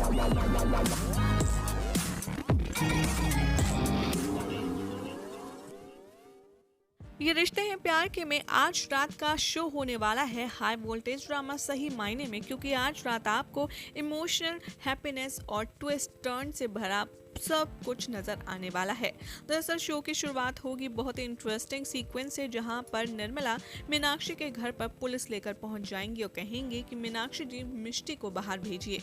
ये रिश्ते हैं प्यार के में आज रात का शो होने वाला है हाई वोल्टेज ड्रामा सही मायने में, क्योंकि आज रात आपको इमोशनल हैप्पीनेस और ट्विस्ट टर्न से भरा सब कुछ नजर आने वाला है। दरअसल शो की शुरुआत होगी बहुत ही इंटरेस्टिंग सीक्वेंस से, जहां पर निर्मला मीनाक्षी के घर पर पुलिस लेकर पहुंच जाएंगी और कहेंगे कि मीनाक्षी जी मिष्टी को बाहर भेजिए।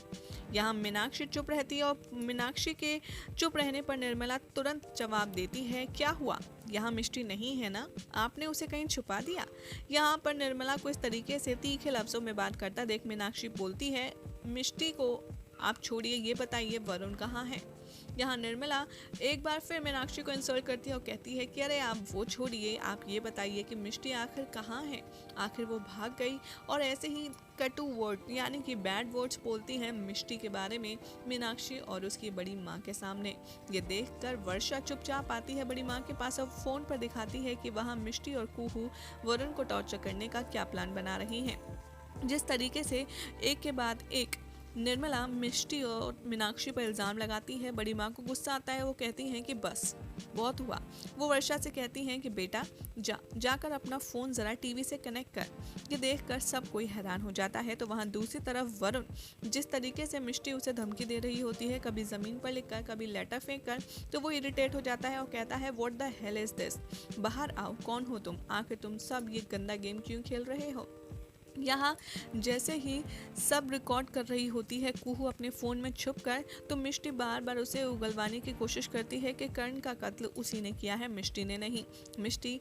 यहाँ मीनाक्षी चुप रहती है और मीनाक्षी के चुप रहने पर निर्मला तुरंत जवाब देती है, क्या हुआ, यहाँ मिष्टी नहीं है ना, आपने उसे कहीं छुपा दिया। यहाँ पर निर्मला को इस तरीके से तीखे लफ्जों में बात करता देख मीनाक्षी बोलती है, मिष्टी को आप छोड़िए, ये बताइए वरुण कहाँ है। यहाँ निर्मला एक बार फिर मीनाक्षी को इंसल्ट करती है और कहती है कि अरे आप वो छोड़िए, आप ये बताइए कि मिष्टी आखिर कहाँ है, आखिर वो भाग गई। और ऐसे ही कटु वर्ड यानी कि बैड वर्ड्स बोलती हैं मिष्टी के बारे में मीनाक्षी और उसकी बड़ी माँ के सामने। ये देखकर वर्षा चुपचाप आती है बड़ी माँ के पास और फोन पर दिखाती है कि वहाँ मिष्टी और कुहू वरुण को टॉर्चर करने का क्या प्लान बना रही हैं। जिस तरीके से एक के बाद एक निर्मला मिष्टी और मीनाक्षी पर इल्ज़ाम लगाती है, बड़ी माँ को गुस्सा आता है। वो कहती हैं कि बस बहुत हुआ। वो वर्षा से कहती हैं कि बेटा जाकर अपना फ़ोन ज़रा टीवी से कनेक्ट कर। ये देखकर सब कोई हैरान हो जाता है। तो वहाँ दूसरी तरफ वरुण जिस तरीके से मिष्टी उसे धमकी दे रही होती है, कभी ज़मीन पर लिख कर कभी लेटर फेंक कर, तो वो इरिटेट हो जाता है और कहता है, what the hell is this, बाहर आओ, कौन हो तुम, आखिर तुम सब ये गंदा गेम क्यों खेल रहे हो। यहाँ जैसे ही सब रिकॉर्ड कर रही होती है कुहू अपने फ़ोन में छुपकर, तो मिष्टी बार बार उसे उगलवाने की कोशिश करती है कि कर्ण का कत्ल उसी ने किया है, मिष्टी ने नहीं। मिष्टी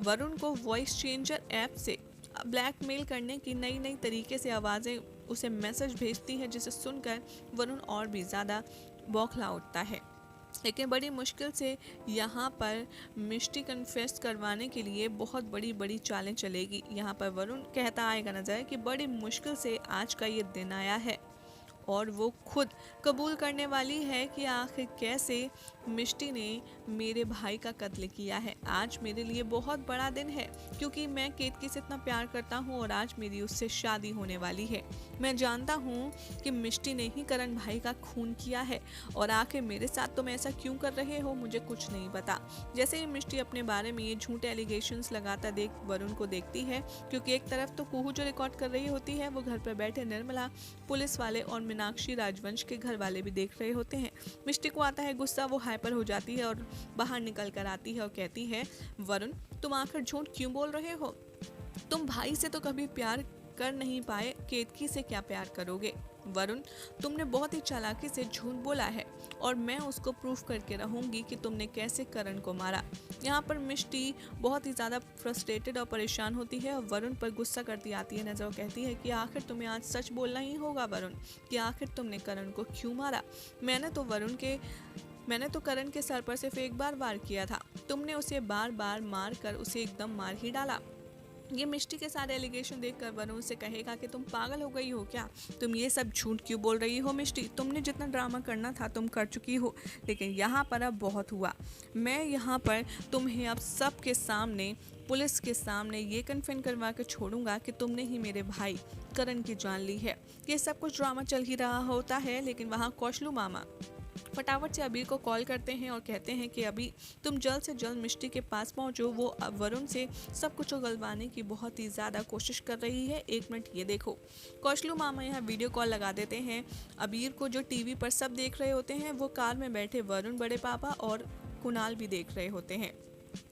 वरुण को वॉइस चेंजर ऐप से ब्लैकमेल करने की नई नई तरीके से आवाज़ें उसे मैसेज भेजती है, जिसे सुनकर वरुण और भी ज़्यादा बौखला उठता है। लेकिन बड़ी मुश्किल से यहाँ पर मिष्टी कन्फेस करवाने के लिए बहुत बड़ी बड़ी चालें चलेगी। यहाँ पर वरुण कहता आएगा नजर कि बड़ी मुश्किल से आज का ये दिन आया है और वो खुद कबूल करने वाली है कि आखिर कैसे मिष्टी ने मेरे भाई का कत्ल किया है। आज मेरे लिए बहुत बड़ा दिन है, क्योंकि मैं केतकी से इतना प्यार करता हूँ और आज मेरी उससे शादी होने वाली है। मैं जानता हूँ कि मिष्टी ने ही करण भाई का खून किया है और आखिर मेरे साथ तुम ऐसा क्यों कर रहे हो, मुझे कुछ नहीं पता। जैसे ही मिष्टी अपने बारे में ये झूठे एलिगेशंस लगाता देख वरुण को देखती है, क्योंकि एक तरफ तो कुहू जो रिकॉर्ड कर रही होती है, वो घर पर बैठे निर्मला, पुलिस वाले और मीनाक्षी राजवंश के घर वाले भी देख रहे होते हैं। मिष्टी को आता है गुस्सा, वो हाइपर हो जाती है और बाहर निकल कर आती है और कहती है, वरुण तुम आखिर झूठ क्यों बोल रहे हो, तुम भाई से तो कभी प्यार कर नहीं पाए, केतकी से क्या प्यार करोगे। वरुण तुमने बहुत ही चालाकी से झूठ बोला है और मैं उसको प्रूफ करके रहूंगी कि तुमने कैसे करण को मारा। यहाँ पर मिष्टी बहुत ही ज़्यादा फ्रस्ट्रेटेड और परेशान होती है और वरुण पर गुस्सा करती आती है नजर और कहती है कि आखिर तुम्हें आज सच बोलना ही होगा वरुण, कि आखिर तुमने करण को क्यों मारा। मैंने तो करण के सर पर सिर्फ एक बार वार किया था, तुमने उसे बार बार मार कर उसे एकदम मार ही डाला। ये मिष्टी के सारे एलिगेशन देखकर वरुण से कहेगा कि तुम पागल हो गई हो क्या, तुम ये सब झूठ क्यों बोल रही हो मिष्टी, तुमने जितना ड्रामा करना था तुम कर चुकी हो, लेकिन यहाँ पर अब बहुत हुआ। मैं यहाँ पर तुम्हें अब सबके सामने, पुलिस के सामने ये कन्फर्म करवा के छोड़ूंगा कि तुमने ही मेरे भाई करण की जान ली है। ये सब कुछ ड्रामा चल ही रहा होता है, लेकिन वहाँ कौशलू मामा फटाफट से अबीर को कॉल करते हैं और कहते हैं कि अभी तुम जल्द से जल्द मिष्टी के पास पहुंचो, वो वरुण से सब कुछ उगलवाने की बहुत ही ज़्यादा कोशिश कर रही है, एक मिनट ये देखो। कौशलू मामा यहाँ वीडियो कॉल लगा देते हैं अबीर को, जो टीवी पर सब देख रहे होते हैं। वो कार में बैठे वरुण, बड़े पापा और कुणाल भी देख रहे होते हैं।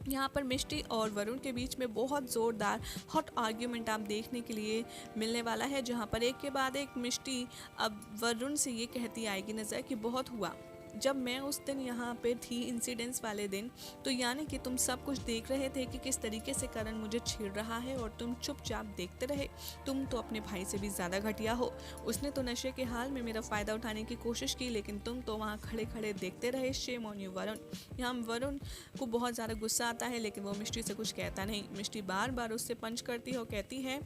यहाँ पर मिष्टी और वरुण के बीच में बहुत ज़ोरदार हॉट आर्ग्यूमेंट आप देखने के लिए मिलने वाला है, जहाँ पर एक के बाद एक मिष्टी अब वरुण से ये कहती आएगी नज़र कि बहुत हुआ, जब मैं उस दिन यहाँ पे थी इंसिडेंट्स वाले दिन, तो यानी कि तुम सब कुछ देख रहे थे कि किस तरीके से करण मुझे छेड़ रहा है और तुम चुपचाप देखते रहे। तुम तो अपने भाई से भी ज़्यादा घटिया हो, उसने तो नशे के हाल में मेरा फ़ायदा उठाने की कोशिश की, लेकिन तुम तो वहाँ खड़े खड़े देखते रहे। Shame on you Varun. यहाँ वरुण को बहुत ज़्यादा गुस्सा आता है, लेकिन वो मिष्टी से कुछ कहता नहीं। मिष्टी बार बार उससे पंच करती है और कहती है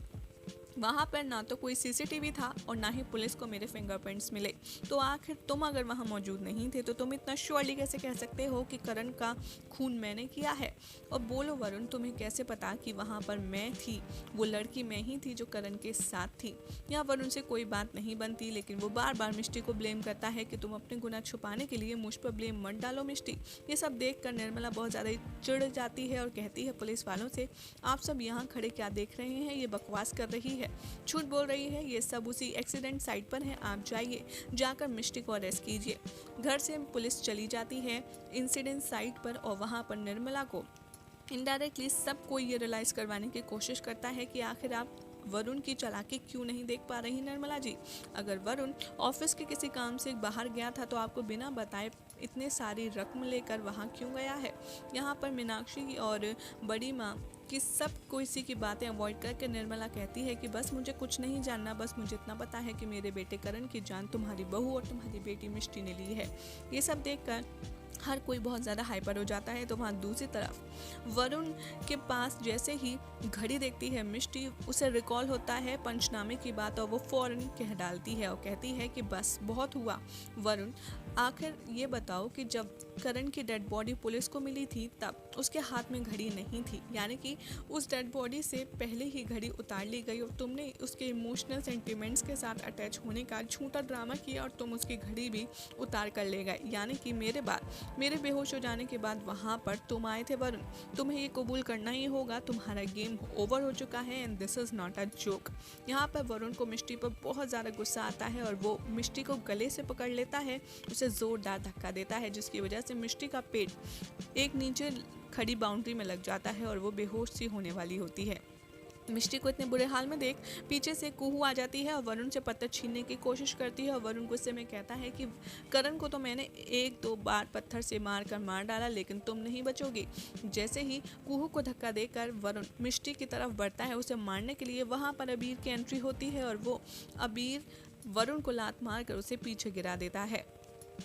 वहाँ पर ना तो कोई सीसीटीवी था और ना ही पुलिस को मेरे फिंगरप्रिंट्स मिले। तो आखिर तुम अगर वहाँ मौजूद नहीं थे तो तुम इतना श्योरली कैसे कह सकते हो कि करण का खून मैंने किया है? और बोलो वरुण, तुम्हें कैसे पता कि वहाँ पर मैं थी, वो लड़की मैं ही थी जो करण के साथ थी? यहाँ वरुण से कोई बात नहीं बनती, लेकिन वो बार बार मिष्टी को ब्लेम करता है कि तुम अपने गुनाह छुपाने के लिए मुझ पर ब्लेम मत डालो मिष्टी। ये सब देख कर निर्मला बहुत ज़्यादा चिढ़ जाती है और कहती है पुलिस वालों से, आप सब यहाँ खड़े क्या देख रहे हैं? ये बकवास कर रही है, झूठ बोल रही है, ये सब उसी एक्सीडेंट साइट पर है, आप जाइए, जाकर मिष्टी को अरेस्ट कीजिए। घर से पुलिस चली जाती है इंसिडेंट साइट पर और वहाँ पर निर्मला को इनडायरेक्टली सबको ये रियलाइज़ करवाने की कोशिश करता है कि आखिर आप वरुण की चालाकी क्यों नहीं देख पा रही निर्मला जी? अगर वरुण ऑफिस के किसी काम से बाहर गया था तो आपको बिना बताए इतने सारी रकम लेकर वहाँ क्यों गया है? यहाँ पर मीनाक्षी और बड़ी माँ कि सब कोई इसी की बातें अवॉइड करके निर्मला कहती है कि बस मुझे कुछ नहीं जानना, बस मुझे इतना पता है कि मेरे बेटे करण की जान तुम्हारी बहू और तुम्हारी बेटी मिष्टी ने ली है। ये सब देखकर हर कोई बहुत ज़्यादा हाइपर हो जाता है। तो वहाँ दूसरी तरफ वरुण के पास जैसे ही घड़ी देखती है मिष्टी, उसे रिकॉल होता है पंचनामे की बात और वो फ़ौरन कह डालती है और कहती है कि बस बहुत हुआ। वरुण, आखिर ये बताओ कि जब करण की डेड बॉडी पुलिस को मिली थी तब उसके हाथ में घड़ी नहीं थी, यानी कि उस डेड बॉडी से पहले ही घड़ी उतार ली गई और तुमने उसके इमोशनल सेंटिमेंट्स के साथ अटैच होने का झूठा ड्रामा किया और तुम उसकी घड़ी भी उतार कर ले गए। यानी कि मेरे बेहोश हो जाने के बाद वहाँ पर तुम आए थे वरुण, तुम्हें ये कबूल करना ही होगा, तुम्हारा गेम ओवर हो चुका है and this is not a joke. यहाँ पर वरुण को मिष्टी पर बहुत ज़्यादा गुस्सा आता है और वो मिष्टी को गले से पकड़ लेता है, उसे ज़ोरदार धक्का देता है जिसकी वजह से मिष्टी का पेट एक नीचे खड़ी बाउंड्री में लग जाता है और वो बेहोश सी होने वाली होती है। मिष्टी को इतने बुरे हाल में देख पीछे से कुहू आ जाती है और वरुण से पत्थर छीनने की कोशिश करती है और वरुण गुस्से में कहता है कि करण को तो मैंने 1-2 बार पत्थर से मार डाला, लेकिन तुम नहीं बचोगी। जैसे ही कुहू को धक्का देकर वरुण मिष्टी की तरफ बढ़ता है उसे मारने के लिए, वहाँ पर अबीर की एंट्री होती है और वो अबीर वरुण को लात मारकर उसे पीछे गिरा देता है।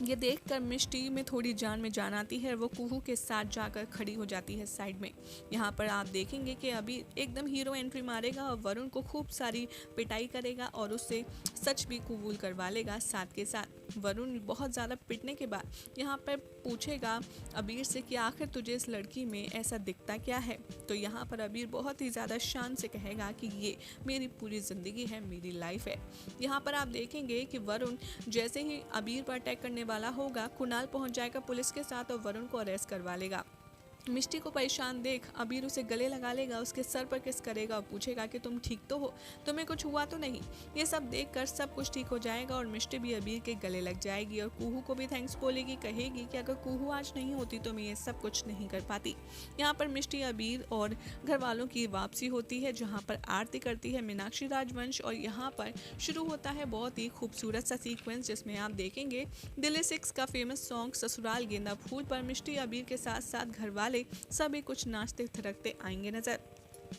ये देखकर मिष्टी में थोड़ी जान में जान आती है और वो कुहू के साथ जाकर खड़ी हो जाती है साइड में। यहाँ पर आप देखेंगे कि अभी एकदम हीरो एंट्री मारेगा और वरुण को खूब सारी पिटाई करेगा और उससे सच भी कबूल करवा लेगा। साथ के साथ वरुण बहुत ज़्यादा पिटने के बाद यहाँ पर पूछेगा अबीर से कि आखिर तुझे इस लड़की में ऐसा दिखता क्या है? तो यहाँ पर अबीर बहुत ही ज़्यादा शान से कहेगा कि ये मेरी पूरी ज़िंदगी है, मेरी लाइफ है। यहाँ पर आप देखेंगे कि वरुण जैसे ही अबीर पर अटैक करने वाला होगा, कुणाल पहुंच जाएगा पुलिस के साथ और वरुण को अरेस्ट करवा लेगा। मिष्टी को परेशान देख अबीर उसे गले लगा लेगा, उसके सर पर किस करेगा और पूछेगा कि तुम ठीक तो हो, तुम्हें कुछ हुआ तो नहीं? ये सब देखकर सब कुछ ठीक हो जाएगा और मिष्टी भी अबीर के गले लग जाएगी और कुहू को भी थैंक्स बोलेगी, कहेगी कि अगर कुहू आज नहीं होती तो मैं ये सब कुछ नहीं कर पाती। यहाँ पर मिष्टी, अबीर और घर वालों की वापसी होती है जहाँ पर आरती करती है मीनाक्षी राजवंश और यहाँ पर शुरू होता है बहुत ही खूबसूरत सा सीक्वेंस जिसमें आप देखेंगे दिल्ली 6 का फेमस सॉन्ग ससुराल गेंदा फूल पर मिष्टी अबीर के साथ साथ घर वाले सभी कुछ नाचते थिरकते आएंगे नजर।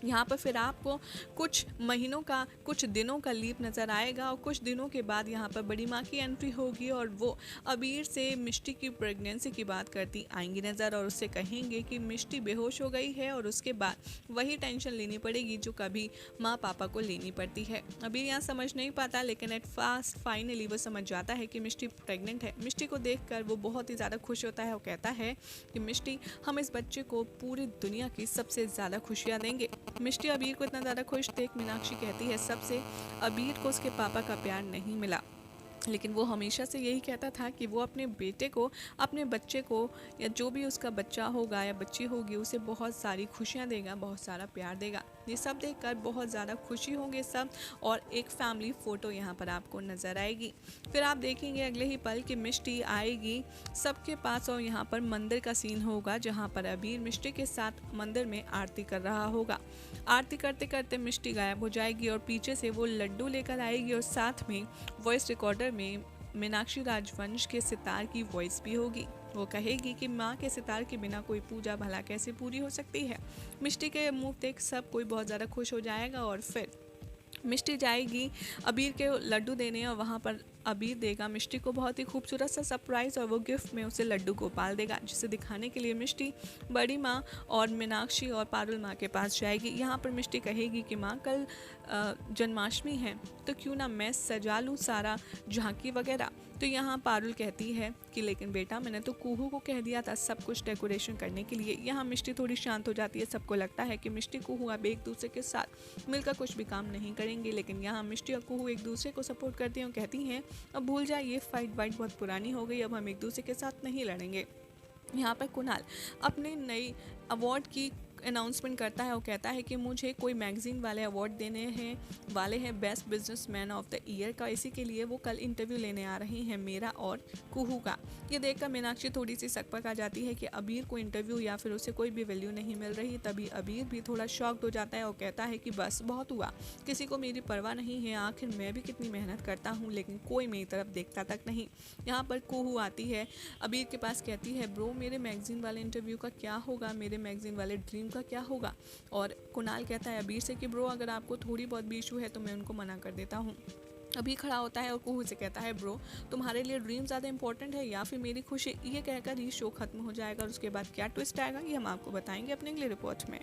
यहाँ पर फिर आपको कुछ महीनों का, कुछ दिनों का लीप नज़र आएगा और कुछ दिनों के बाद यहाँ पर बड़ी माँ की एंट्री होगी और वो अबीर से मिष्टी की प्रेगनेंसी की बात करती आएंगी नज़र और उससे कहेंगे कि मिष्टी बेहोश हो गई है और उसके बाद वही टेंशन लेनी पड़ेगी जो कभी माँ पापा को लेनी पड़ती है। अबीर यहाँ समझ नहीं पाता, लेकिन एट फास्ट फाइनली वो समझ जाता है कि मिष्टी प्रेग्नेंट है। मिष्टी को देखकर वो बहुत ही ज़्यादा खुश होता है और कहता है कि मिष्टी, हम इस बच्चे को पूरी दुनिया की सबसे ज़्यादा खुशियाँ देंगे। मिष्टी अबीर को इतना ज़्यादा खुश देख मीनाक्षी कहती है सबसे, अबीर को उसके पापा का प्यार नहीं मिला, लेकिन वो हमेशा से यही कहता था कि वो अपने बेटे को, अपने बच्चे को या जो भी उसका बच्चा होगा या बच्ची होगी उसे बहुत सारी खुशियाँ देगा, बहुत सारा प्यार देगा। ये सब देखकर बहुत ज़्यादा खुशी होंगे सब और एक फैमिली फ़ोटो यहाँ पर आपको नज़र आएगी। फिर आप देखेंगे अगले ही पल कि मिष्टी आएगी सबके पास और यहाँ पर मंदिर का सीन होगा जहाँ पर अबीर मिष्टी के साथ मंदिर में आरती कर रहा होगा। आरती करते करते मिष्टी गायब हो जाएगी और पीछे से वो लड्डू लेकर आएगी और साथ में वॉइस रिकॉर्डर में मीनाक्षी राजवंश के सितार की वॉइस भी होगी। वो कहेगी कि माँ के सितार के बिना कोई पूजा भला कैसे पूरी हो सकती है। मिष्टी के मुंह देख सब कोई बहुत ज़्यादा खुश हो जाएगा और फिर मिष्टी जाएगी अबीर के लड्डू देने और वहाँ पर अबीर देगा मिष्टी को बहुत ही खूबसूरत सा सरप्राइज़ और वो गिफ्ट में उसे लड्डू गोपाल देगा, जिसे दिखाने के लिए मिष्टी बड़ी माँ और मीनाक्षी और पारुल माँ के पास जाएगी। यहाँ पर मिष्टी कहेगी कि माँ कल जन्माष्टमी है तो क्यों ना मैं सजा लूँ सारा झांकी वगैरह। तो यहाँ पारुल कहती है कि लेकिन बेटा मैंने तो कुहू को कह दिया था सब कुछ डेकोरेशन करने के लिए। यहाँ मिष्टी थोड़ी शांत हो जाती है। सबको लगता है कि मिष्टी कुहू अब एक दूसरे के साथ मिलकर कुछ भी काम नहीं करेंगे, लेकिन यहाँ मिष्टी और कुहू एक दूसरे को सपोर्ट करती हैं और कहती हैं अब भूल जाए ये फाइट वाइट बहुत पुरानी हो गई, अब हम एक दूसरे के साथ नहीं लड़ेंगे। यहाँ पर कुणाल अपने नई अवार्ड की अनाउंसमेंट करता है और कहता है कि मुझे कोई मैगजीन वाले अवार्ड देने वाले हैं best businessman of the year का, इसी के लिए वो कल इंटरव्यू लेने आ रही हैं मेरा और कुहू का। ये देखकर मीनाक्षी थोड़ी सी सकपक आ जाती है कि अबीर को इंटरव्यू या फिर उसे कोई भी वैल्यू नहीं मिल रही। तभी अबीर भी थोड़ा शॉक्ड हो जाता है और कहता है कि बस बहुत हुआ, किसी को मेरी परवाह नहीं है, आखिर मैं भी कितनी मेहनत करता हूँ लेकिन कोई मेरी तरफ देखता तक नहीं। यहाँ पर कुहू आती है अबीर के पास, कहती है ब्रो मेरे मैगजीन वाले इंटरव्यू का क्या होगा, मेरे मैगजीन वाले ड्रीम का क्या होगा। और कुणाल कहता है अबीर से कि ब्रो अगर आपको थोड़ी बहुत भी इशू है तो मैं उनको मना कर देता हूँ। अभी खड़ा होता है और कुहू से कहता है ब्रो तुम्हारे लिए ड्रीम ज़्यादा इंपॉर्टेंट है या फिर मेरी खुशी। ये कहकर ही शो खत्म हो जाएगा और उसके बाद क्या ट्विस्ट आएगा ये हम आपको बताएंगे अपने अगले रिपोर्ट में।